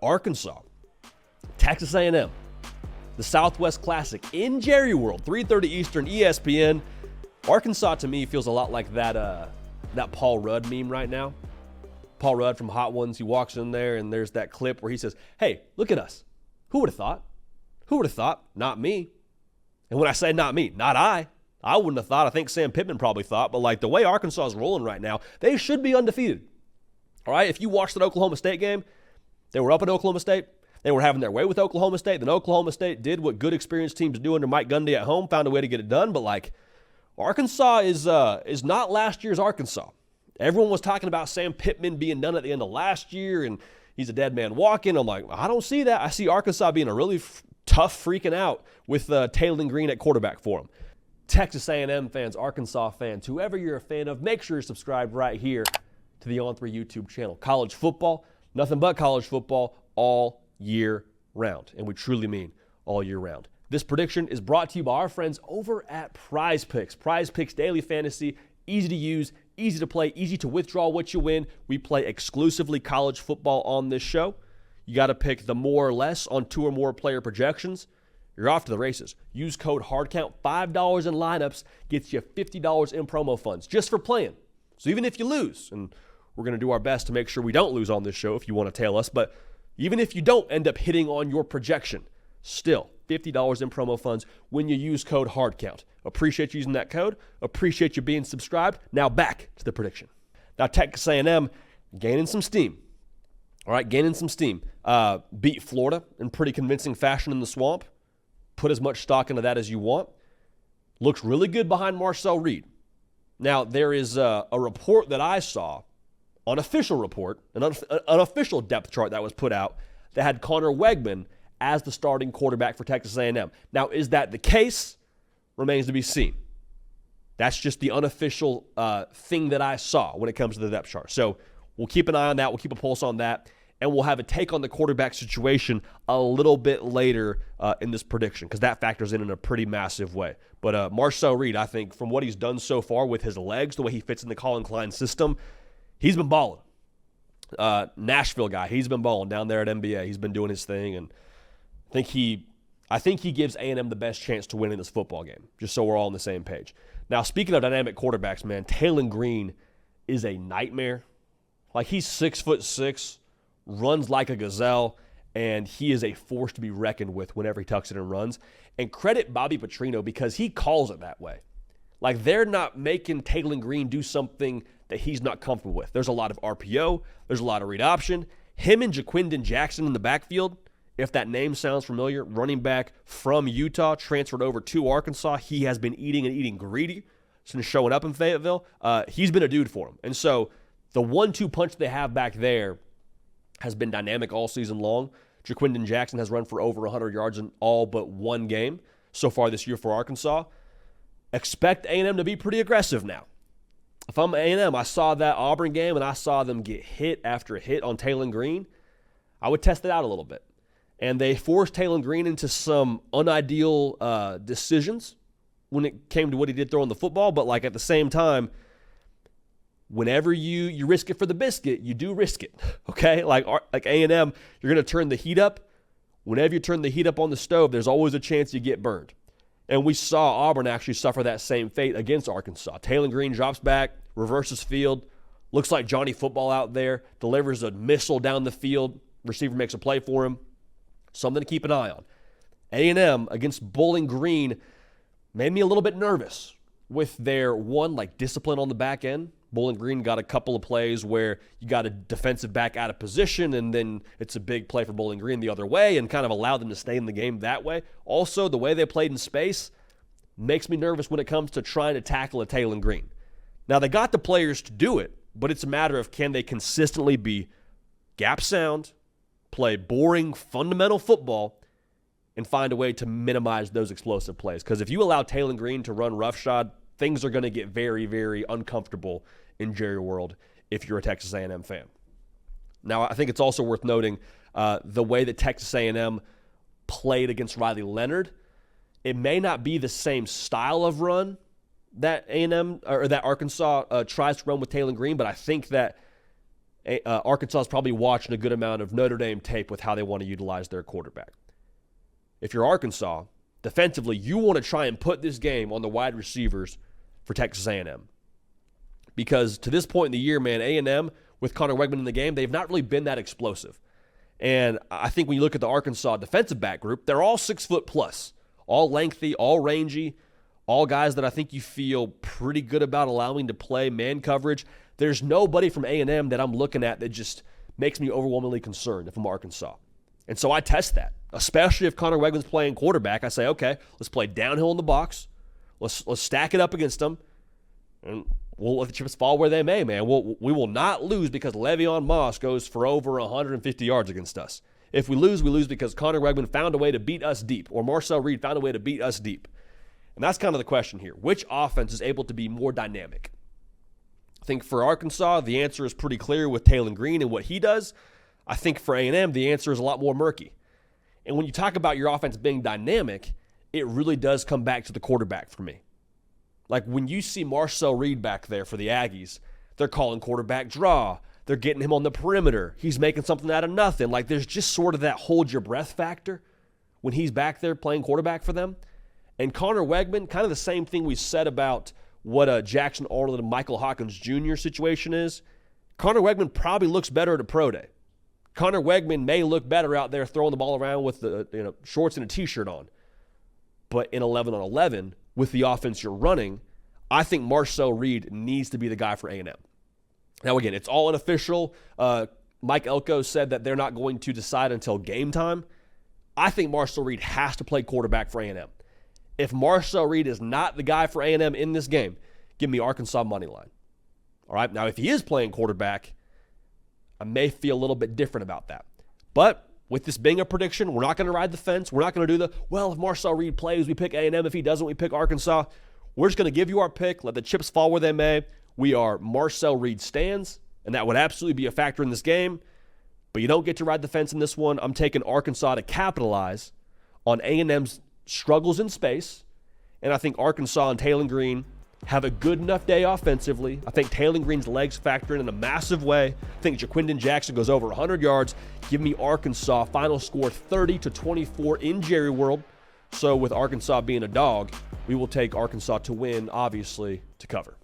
Arkansas, Texas A&M, the Southwest Classic in Jerry World, 3:30 Eastern, ESPN. Arkansas, to me, feels a lot like that Paul Rudd meme right now. Paul Rudd from Hot Ones, he walks in there, and there's that clip where he says, hey, look at us. Who would have thought? Who would have thought? Not me. And when I say not me, not I. I wouldn't have thought. I think Sam Pittman probably thought. But like the way Arkansas is rolling right now, they should be undefeated. All right, if you watched that Oklahoma State game, they were up at Oklahoma State. They were having their way with Oklahoma State. Then Oklahoma State did what good experienced teams do under Mike Gundy at home, found a way to get it done. But like Arkansas is not last year's Arkansas. Everyone was talking about Sam Pittman being done at the end of last year, and he's a dead man walking. I'm like, I don't see that. I see Arkansas being a really tough freaking out with Taylor Green at quarterback for him. Texas A&M fans, Arkansas fans, whoever you're a fan of, make sure you're subscribed right here to the On3 YouTube channel. College football, nothing but college football all year round, and we truly mean all year round. This prediction is brought to you by our friends over at Prize Picks. Prize Picks Daily Fantasy, easy to use, easy to play, easy to withdraw what you win. We play exclusively college football on this show. You got to pick the more or less on 2 or more player projections. You're off to the races. Use code HARDCOUNT. $5 in lineups gets you $50 in promo funds just for playing. So even if you lose, and we're going to do our best to make sure we don't lose on this show if you want to tail us, but even if you don't end up hitting on your projection, still $50 in promo funds when you use code HARDCOUNT. Appreciate you using that code. Appreciate you being subscribed. Now back to the prediction. Now Texas A&M gaining some steam. All right, gaining some steam. Beat Florida in pretty convincing fashion in the Swamp. Put as much stock into that as you want. Looks really good behind Marcel Reed. Now, there is a report that I saw, unofficial report, an unofficial depth chart that was put out that had Connor Wegman as the starting quarterback for Texas A&M. Now, is that the case? Remains to be seen. That's just the unofficial thing that I saw when it comes to the depth chart. So we'll keep an eye on that. We'll keep a pulse on that. And we'll have a take on the quarterback situation a little bit later in this prediction because that factors in a pretty massive way. But Marcel Reed, I think, from what he's done so far with his legs, the way he fits in the Colin Klein system, he's been balling. Nashville guy, he's been balling down there at NBA. He's been doing his thing, and I think he gives A&M the best chance to win in this football game, just so we're all on the same page. Now, speaking of dynamic quarterbacks, man, Taylor Green is a nightmare. Like, he's 6'6", runs like a gazelle, and he is a force to be reckoned with whenever he tucks it and runs. And credit Bobby Petrino because he calls it that way. Like, they're not making Taylor Green do something that he's not comfortable with. There's a lot of RPO. There's a lot of read option. Him and Jaquindon Jackson in the backfield, if that name sounds familiar, running back from Utah, transferred over to Arkansas. He has been eating greedy since showing up in Fayetteville. He's been a dude for him. And so the 1-2 punch they have back there has been dynamic all season long. Jaquindon Jackson has run for over 100 yards in all but one game so far this year for Arkansas. Expect A&M to be pretty aggressive now. If I'm A&M, I saw that Auburn game and I saw them get hit after hit on Taylor Green. I would test it out a little bit. And they forced Taylor Green into some unideal decisions when it came to what he did throwing the football. But like at the same time, whenever you risk it for the biscuit, you do risk it, okay? Like A&M, you're going to turn the heat up. Whenever you turn the heat up on the stove, there's always a chance you get burned. And we saw Auburn actually suffer that same fate against Arkansas. Taylor Green drops back, reverses field, looks like Johnny Football out there, delivers a missile down the field, receiver makes a play for him. Something to keep an eye on. A&M against Bowling Green made me a little bit nervous with their discipline on the back end. Bowling Green got a couple of plays where you got a defensive back out of position, and then it's a big play for Bowling Green the other way and kind of allowed them to stay in the game that way. Also, the way they played in space makes me nervous when it comes to trying to tackle a Taylor Green. Now, they got the players to do it, but it's a matter of can they consistently be gap sound, play boring, fundamental football, and find a way to minimize those explosive plays. Because if you allow Taylor Green to run roughshod, things are going to get very, very uncomfortable in Jerry World if you're a Texas A&M fan. Now, I think it's also worth noting the way that Texas A&M played against Riley Leonard. It may not be the same style of run that A&M or that Arkansas tries to run with Taylor Green, but I think that Arkansas is probably watching a good amount of Notre Dame tape with how they want to utilize their quarterback. If you're Arkansas, defensively, you want to try and put this game on the wide receivers for Texas A&M. Because to this point in the year, man, A&M, with Connor Wegman in the game, they've not really been that explosive. And I think when you look at the Arkansas defensive back group, they're all 6 foot plus, all lengthy, all rangy, all guys that I think you feel pretty good about allowing to play man coverage. There's nobody from A&M that I'm looking at that just makes me overwhelmingly concerned if I'm Arkansas. And so I test that, especially if Connor Wegman's playing quarterback. I say, okay, let's play downhill in the box. Let's stack it up against them, and we'll let the chips fall where they may, man. We will not lose because Le'Veon Moss goes for over 150 yards against us. If we lose because Connor Wegman found a way to beat us deep, or Marcel Reed found a way to beat us deep. And that's kind of the question here. Which offense is able to be more dynamic? I think for Arkansas, the answer is pretty clear with Taylor Green and what he does. I think for A&M, the answer is a lot more murky. And when you talk about your offense being dynamic, it really does come back to the quarterback for me. Like when you see Marcel Reed back there for the Aggies, they're calling quarterback draw. They're getting him on the perimeter. He's making something out of nothing. Like there's just sort of that hold your breath factor when he's back there playing quarterback for them. And Connor Wegman, kind of the same thing we said about what Jackson Arnold and Michael Hawkins Jr. situation is. Connor Wegman probably looks better at a pro day. Connor Wegman may look better out there throwing the ball around with the shorts and a T-shirt on. But in 11-on-11, with the offense you're running, I think Marcel Reed needs to be the guy for A&M. Now, again, it's all unofficial. Mike Elko said that they're not going to decide until game time. I think Marcel Reed has to play quarterback for A&M. If Marcel Reed is not the guy for A&M in this game, give me Arkansas money line. All right, now if he is playing quarterback, I may feel a little bit different about that. But with this being a prediction, we're not going to ride the fence. We're not going to do if Marcel Reed plays, we pick A&M. If he doesn't, we pick Arkansas. We're just going to give you our pick. Let the chips fall where they may. We are Marcel Reed stands, and that would absolutely be a factor in this game. But you don't get to ride the fence in this one. I'm taking Arkansas to capitalize on A&M's struggles in space, and I think Arkansas and Taylor Green have a good enough day offensively. I think Taylor Green's legs factor in a massive way. I think Jaquindon Jackson goes over 100 yards. Give me Arkansas. Final score 30-24 in Jerry World. So with Arkansas being a dog, we will take Arkansas to win, obviously, to cover.